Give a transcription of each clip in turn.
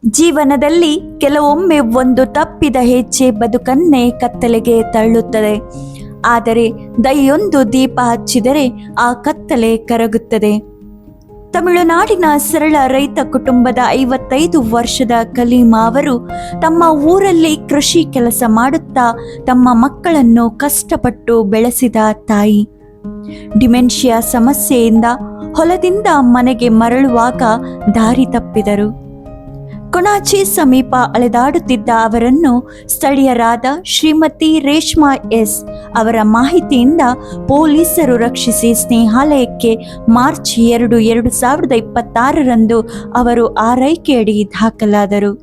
ಜೀವನದಲ್ಲಿ ಕೆಲವೊಮ್ಮೆ ಒಂದು ತಪ್ಪಿದ ಹೆಜ್ಜೆ ಬದುಕನ್ನೇ ಕತ್ತಲೆಗೆ ತಳ್ಳುತ್ತದೆ. ಆದರೆ ದಯೆಯೊಂದು ದೀಪ ಹಚ್ಚಿದರೆ ಆ ಕತ್ತಲೆ ಕರಗುತ್ತದೆ. ತಮಿಳುನಾಡಿನ ಸರಳ ರೈತ ಕುಟುಂಬದ 55 ವರ್ಷದ ಕಲೀಮಾ ಅವರು ತಮ್ಮ ಊರಲ್ಲಿ ಕೃಷಿ ಕೆಲಸ ಮಾಡುತ್ತಾ ತಮ್ಮ ಮಕ್ಕಳನ್ನು ಕಷ್ಟಪಟ್ಟು ಬೆಳೆಸಿದ ತಾಯಿ. ಡಿಮೆನ್ಷಿಯಾ ಸಮಸ್ಯೆಯಿಂದ ಹೊಲದಿಂದ ಮನೆಗೆ ಮರಳುವಾಗ ದಾರಿ ತಪ್ಪಿದರು. ಕೊಣಾಜೆ ಸಮೀಪ ಅಲೆದಾಡುತ್ತಿದ್ದ ಅವರನ್ನು ಸ್ಥಳೀಯರಾದ ಶ್ರೀಮತಿ ರೇಷ್ಮಾ ಎಸ್ ಅವರ ಮಾಹಿತಿಯಿಂದ ಪೊಲೀಸರು ರಕ್ಷಿಸಿ ಸ್ನೇಹಾಲಯಕ್ಕೆ ಮಾರ್ಚ್ 2, 2026ರಂದು ಅವರು ಆರೈಕೆಯಡಿ ದಾಖಲಾದರು.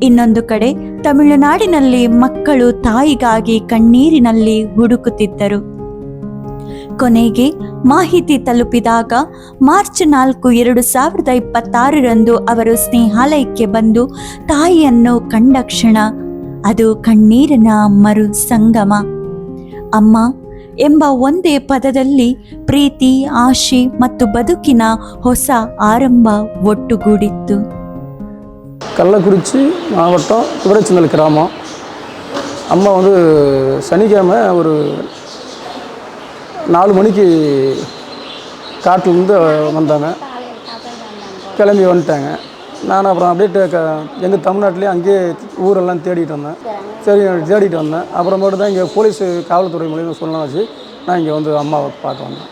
ಇನ್ನೊಂದು ಕಡೆ ತಮಿಳುನಾಡಿನಲ್ಲಿ ಮಕ್ಕಳು ತಾಯಿಗಾಗಿ ಕಣ್ಣೀರಿನಲ್ಲಿ ಹುಡುಕುತ್ತಿದ್ದರು. ಕೊನೆಗೆ ಮಾಹಿತಿ ತಲುಪಿದಾಗ ಮಾರ್ಚ್ 4, 2026ರಂದು ಅವರು ಸ್ನೇಹಾಲಯಕ್ಕೆ ಬಂದು ತಾಯಿಯನ್ನು ಕಂಡ ಕ್ಷಣ ಅದು ಕಣ್ಣೀರಿನ ಮರು ಸಂಗಮ. ಅಮ್ಮ ಎಂಬ ಒಂದೇ ಪದದಲ್ಲಿ ಪ್ರೀತಿ, ಆಶೆ ಮತ್ತು ಬದುಕಿನ ಹೊಸ ಆರಂಭ ಒಟ್ಟುಗೂಡಿತ್ತು. கள்ளக்குறிச்சி மாவட்டம் குதிரைச்சந்தல் கிராமம். அம்மா சனிக்கிழமை ஒரு 4 மணிக்கு காட்டிலேருந்து வந்தாங்க. கிளம்பி வந்துட்டாங்க. நான் அப்புறம் அப்படியே எங்கள் தமிழ்நாட்டிலே அங்கேயே ஊரெல்லாம் தேடிட்டு வந்தேன். சரி தேடிட்டு வந்தேன். அப்புறமேட்டு தான் இங்கே போலீஸு காவல்துறை மூலியமாக சொல்லலாம் வச்சு நான் இங்கே அம்மாவை பார்க்க வந்தேன்.